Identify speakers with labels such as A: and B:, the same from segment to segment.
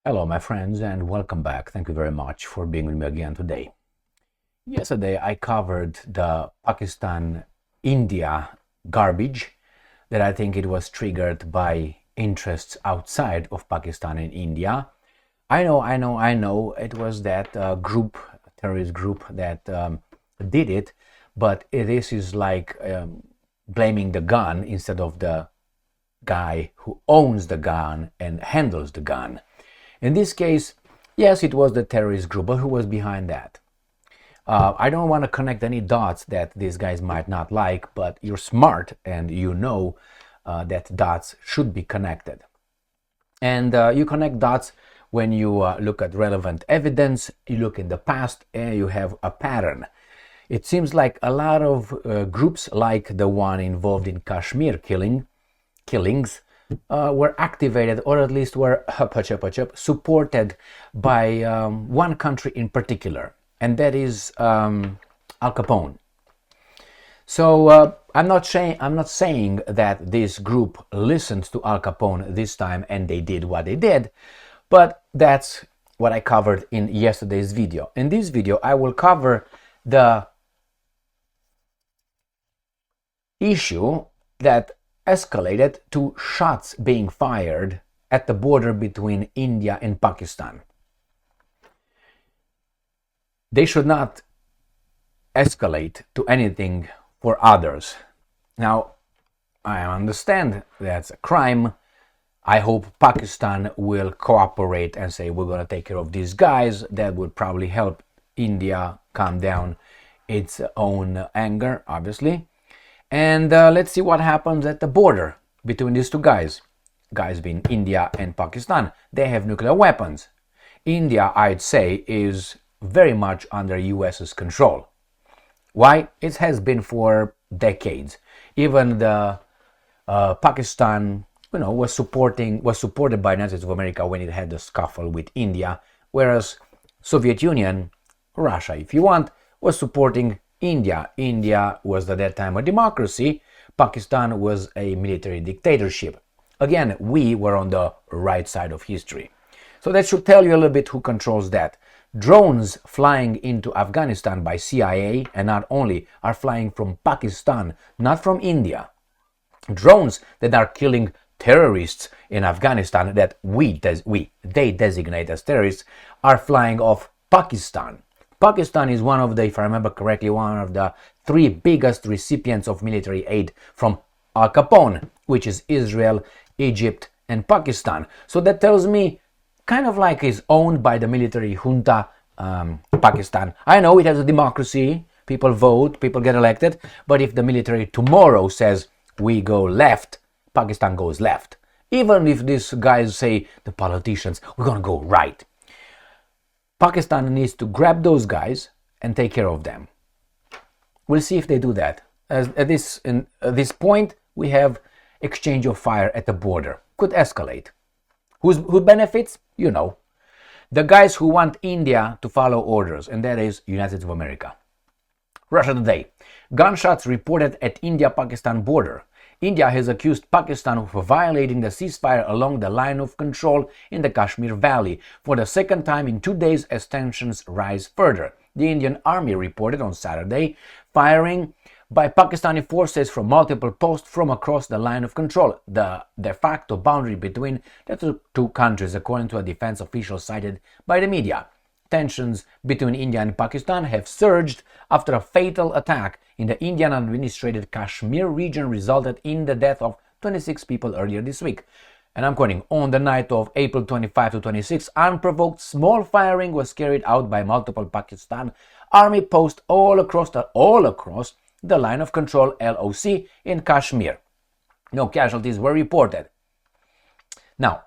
A: Hello, my friends, and welcome back. Thank you very much for being with me again today. Yesterday, I covered the Pakistan-India garbage that I think it was triggered by interests outside of Pakistan and India. I know. It was that terrorist group that did it, but this is like blaming the gun instead of the guy who owns the gun and handles the gun. In this case, yes, it was the terrorist group, but who was behind that? I don't want to connect any dots that these guys might not like, but you're smart and you know that dots should be connected. And you connect dots when you look at relevant evidence, you look in the past, and you have a pattern. It seems like a lot of groups, like the one involved in Kashmir killings, were activated, or at least were supported by one country in particular, and that is Al Capone. So I'm not saying that this group listened to Al Capone this time and they did what they did, but that's what I covered in yesterday's video. In this video, I will cover the issue that escalated to shots being fired at the border between India and Pakistan. They should not escalate to anything for others. Now, I understand that's a crime. I hope Pakistan will cooperate and say we're going to take care of these guys. That would probably help India calm down its own anger, obviously. And let's see what happens at the border between these two guys being India and Pakistan. They have nuclear weapons. India, I'd say, is very much under US's control. Why? It has been for decades. Even the Pakistan, was supported by the United States of America when it had the scuffle with India, whereas Soviet Union, Russia, if you want, was supporting India. India was at that time a democracy. Pakistan was a military dictatorship. Again, we were on the right side of history. So that should tell you a little bit who controls that. Drones flying into Afghanistan by CIA, and not only, are flying from Pakistan, not from India. Drones that are killing terrorists in Afghanistan that they designate as terrorists are flying off Pakistan. Pakistan is one of the, if I remember correctly, one of the three biggest recipients of military aid from Al Capone, which is Israel, Egypt, and Pakistan. So that tells me kind of like is owned by the military junta, Pakistan. I know it has a democracy, people vote, people get elected, but if the military tomorrow says we go left, Pakistan goes left. Even if these guys say, the politicians, we're going to go right. Pakistan needs to grab those guys and take care of them. We'll see if they do that. At this point, we have exchange of fire at the border. Could escalate. Who benefits? You know. The guys who want India to follow orders, and that is United States of America. Russia Today. Gunshots reported at India-Pakistan border. India has accused Pakistan of violating the ceasefire along the line of control in the Kashmir Valley for the second time in 2 days as tensions rise further. The Indian Army reported on Saturday firing by Pakistani forces from multiple posts from across the line of control, the de facto boundary between the two countries, according to a defense official cited by the media. Tensions between India and Pakistan have surged after a fatal attack in the Indian-administered Kashmir region resulted in the death of 26 people earlier this week. And I'm quoting, on the night of April 25 to 26, unprovoked small firing was carried out by multiple Pakistan army posts all across the line of control LOC in Kashmir. No casualties were reported. Now,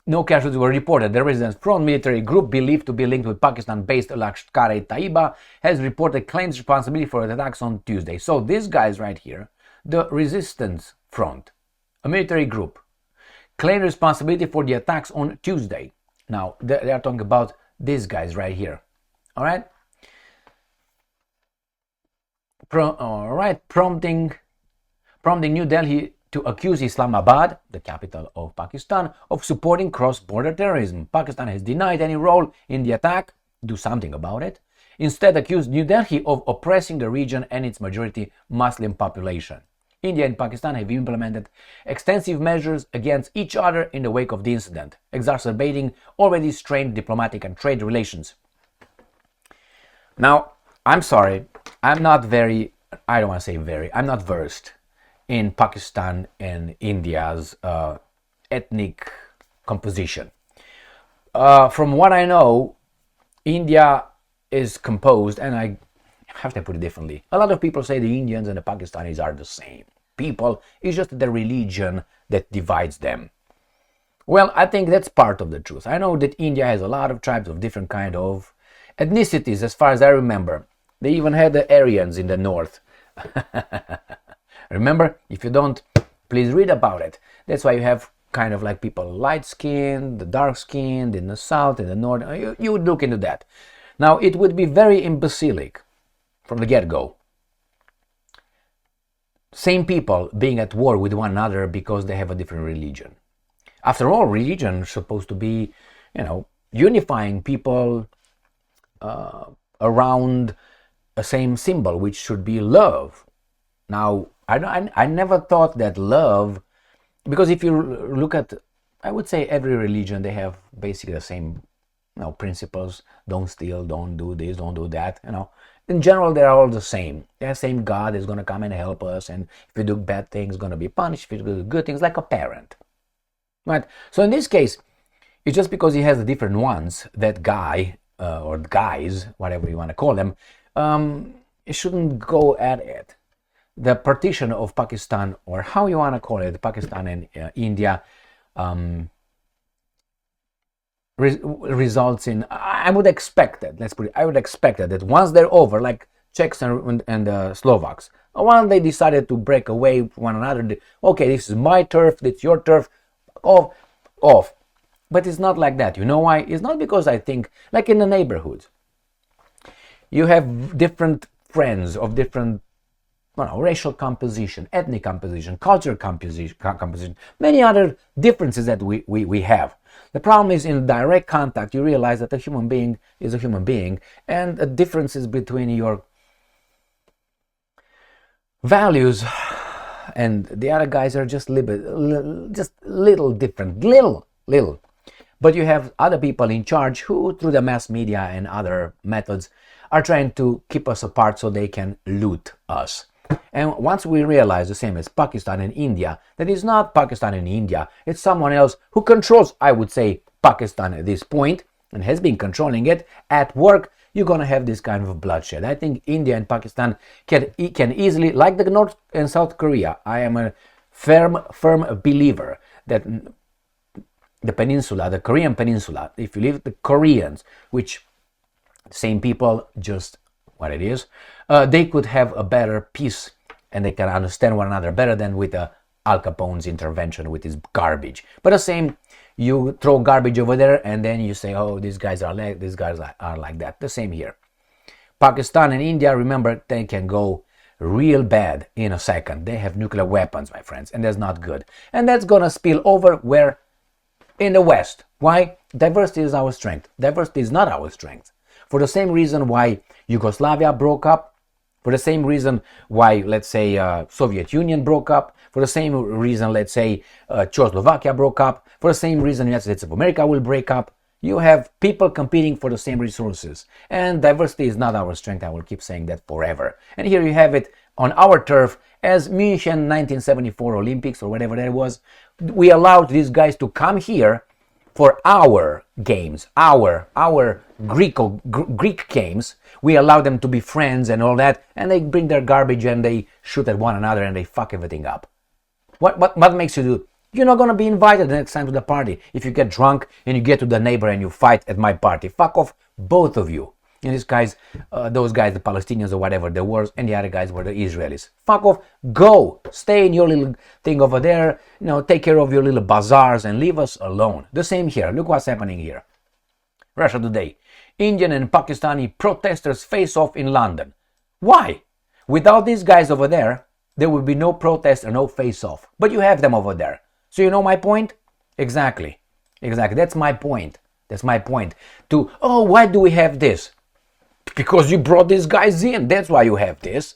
A: no casualties were reported. The resistance-front military group believed to be linked with Pakistan-based Lashkar-e-Taiba has reported claims responsibility for the attacks on Tuesday. So these guys right here, the resistance front, a military group, claimed responsibility for the attacks on Tuesday. Now, they are talking about these guys right here. All right? Prompting New Delhi to accuse Islamabad, the capital of Pakistan, of supporting cross-border terrorism. Pakistan has denied any role in the attack. Do something about it. Instead, accused New Delhi of oppressing the region and its majority Muslim population. India and Pakistan have implemented extensive measures against each other in the wake of the incident, exacerbating already strained diplomatic and trade relations. Now, I'm sorry, I'm not versed in Pakistan and India's ethnic composition. From what I know, India is composed, and I have to put it differently. A lot of people say the Indians and the Pakistanis are the same people. It's just the religion that divides them. Well, I think that's part of the truth. I know that India has a lot of tribes of different kind of ethnicities, as far as I remember. They even had the Aryans in the north. Remember? If you don't, please read about it. That's why you have kind of like people light-skinned, the dark-skinned, in the south, in the north. You would look into that. Now, it would be very imbecilic from the get-go. Same people being at war with one another because they have a different religion. After all, religion is supposed to be, unifying people around a same symbol, which should be love. Now, I never thought that love, because if you look at, I would say every religion, they have basically the same principles. Don't steal, don't do this, don't do that. In general, they're all the same. The same God is going to come and help us, and if you do bad things, going to be punished. If you do good things, like a parent. Right? So in this case, it's just because he has the different ones, that guy, or guys, whatever you want to call them, it shouldn't go at it. The partition of Pakistan, or how you want to call it, Pakistan and India, results in, I would expect it, I would expect it, that once they're over, like Czechs and Slovaks, once they decided to break away from one another, okay, this is my turf, this is your turf, off. But it's not like that. You know why? It's not because I think, like in the neighborhoods, you have different friends of different racial composition, ethnic composition, cultural composition, many other differences that we have. The problem is, in direct contact, you realize that a human being is a human being, and the differences between your values and the other guys are just little different, little. But you have other people in charge who, through the mass media and other methods, are trying to keep us apart so they can loot us. And once we realize, the same as Pakistan and India, that it's not Pakistan and India, it's someone else who controls, I would say, Pakistan at this point, and has been controlling it at work, you're going to have this kind of bloodshed. I think India and Pakistan can easily, like the North and South Korea, I am a firm believer that the peninsula, the Korean peninsula, if you leave the Koreans, which same people, just what it is, they could have a better peace, and they can understand one another better than with Al Capone's intervention with his garbage. But the same, you throw garbage over there, and then you say, oh, these guys are like that. The same here. Pakistan and India, remember, they can go real bad in a second. They have nuclear weapons, my friends, and that's not good. And that's gonna spill over where? In the West. Why? Diversity is our strength. Diversity is not our strength. For the same reason why Yugoslavia broke up, for the same reason why, let's say, Soviet Union broke up, for the same reason, let's say, Czechoslovakia broke up, for the same reason United States of America will break up. You have people competing for the same resources. And diversity is not our strength. I will keep saying that forever. And here you have it on our turf, as München 1974 Olympics, or whatever that was. We allowed these guys to come here for our games, our Greek games. We allow them to be friends and all that, and they bring their garbage and they shoot at one another and they fuck everything up. What makes you do? You're not going to be invited the next time to the party. If you get drunk and you get to the neighbor and you fight at my party, fuck off, both of you. And these guys, those guys, the Palestinians or whatever, the wars, and the other guys were the Israelis. Fuck off, go, stay in your little thing over there, take care of your little bazaars and leave us alone. The same here. Look what's happening here. Russia Today. Indian and Pakistani protesters face off in London. Why? Without these guys over there, there would be no protest and no face-off. But you have them over there. So you know my point? Exactly. Exactly. That's my point. That's my point. Oh, why do we have this? Because you brought these guys in. That's why you have this.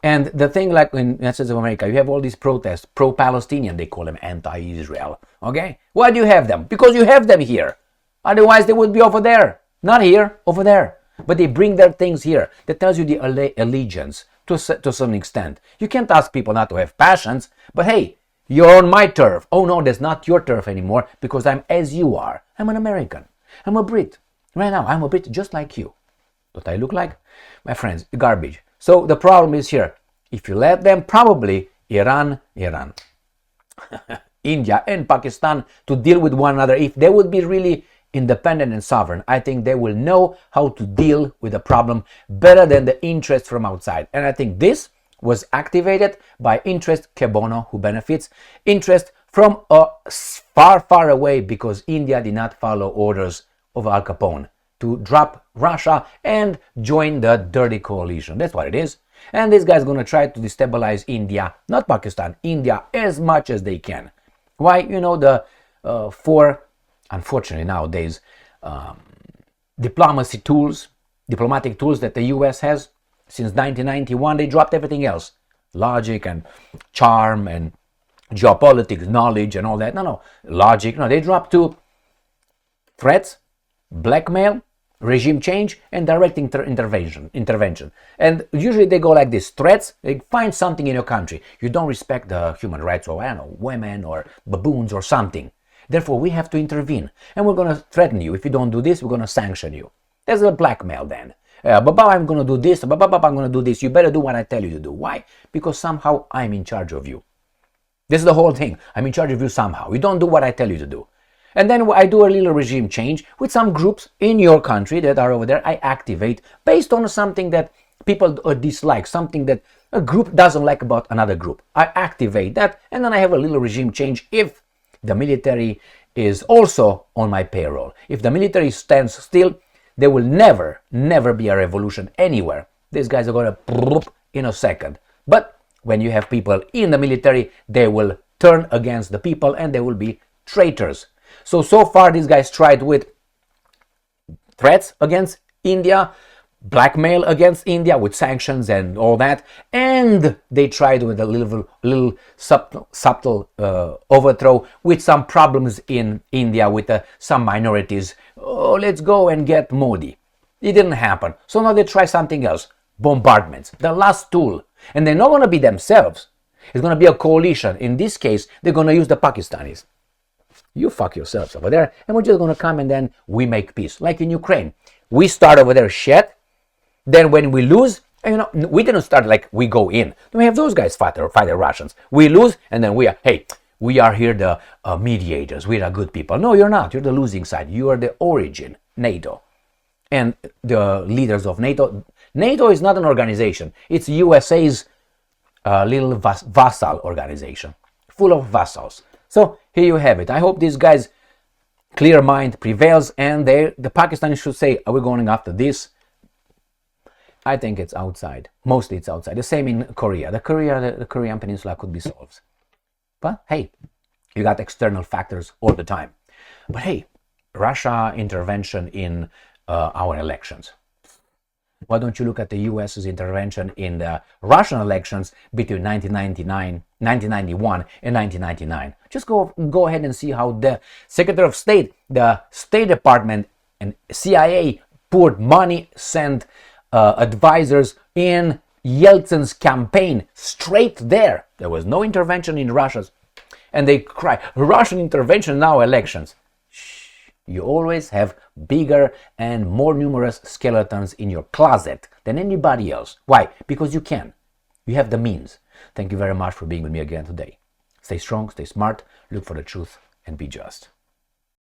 A: And the thing, like in the United States of America, you have all these protests, pro-Palestinian, they call them anti-Israel. Okay? Why do you have them? Because you have them here. Otherwise, they would be over there. Not here, over there. But they bring their things here. That tells you the allegiance to some extent. You can't ask people not to have passions, but hey, you're on my turf. Oh no, that's not your turf anymore because I'm as you are. I'm an American. I'm a Brit. Right now, I'm a Brit just like you. What I look like? My friends, garbage. So the problem is here. If you let them, probably Iran, India and Pakistan to deal with one another, if they would be really independent and sovereign, I think they will know how to deal with the problem better than the interest from outside. And I think this was activated by interest que bono, who benefits, interest from far, far away because India did not follow orders of Al Capone to drop Russia and join the dirty coalition. That's what it is. And this guy's going to try to destabilize India, not Pakistan, India, as much as they can. Why? You know, the unfortunately nowadays, diplomatic tools that the US has. Since 1991, they dropped everything else. Logic and charm and geopolitics, knowledge and all that. No. Logic. No, they dropped to threats, blackmail, regime change, and direct intervention. And usually they go like this. Threats, they find something in your country. You don't respect the human rights of, I don't know, women or baboons or something. Therefore, we have to intervene. And we're going to threaten you. If you don't do this, we're going to sanction you. There's a blackmail then. Baba, I'm going to do this. Baba, I'm going to do this. You better do what I tell you to do. Why? Because somehow I'm in charge of you. This is the whole thing. I'm in charge of you somehow. You don't do what I tell you to do. And then I do a little regime change with some groups in your country that are over there. I activate based on something that people dislike, something that a group doesn't like about another group. I activate that, and then I have a little regime change if the military is also on my payroll. If the military stands still, there will never be a revolution anywhere. These guys are going to in a second. But when you have people in the military, they will turn against the people and they will be traitors. So far these guys tried with threats against India, blackmail against India with sanctions and all that, and they tried with a little subtle overthrow with some problems in India with some minorities. Oh, let's go and get Modi. It didn't happen. So now they try something else. Bombardments, the last tool. And they're not going to be themselves. It's going to be a coalition. In this case, they're going to use the Pakistanis. You fuck yourselves over there, and we're just going to come and then we make peace. Like in Ukraine. We start over there shit. Then when we lose, we didn't start like we go in. We have those guys fight the Russians. We lose, and then we are here the mediators. We are good people. No, you're not. You're the losing side. You are the origin, NATO. And the leaders of NATO. NATO is not an organization. It's USA's little vassal organization, full of vassals. So here you have it. I hope these guys' clear mind prevails, and the Pakistanis should say, are we going after this? I think it's outside. Mostly it's outside. The same in Korea. The Korean peninsula could be solved. But hey, you got external factors all the time. But hey, Russia intervention in our elections. Why don't you look at the US's intervention in the Russian elections between 1991 and 1999? Just go ahead and see how the Secretary of State, the State Department, and CIA poured money, sent advisors in Yeltsin's campaign straight there. There was no intervention in Russia's. And they cry, Russian intervention in our elections. You always have bigger and more numerous skeletons in your closet than anybody else. Why? Because you can. You have the means. Thank you very much for being with me again today. Stay strong, stay smart, look for the truth, and be just.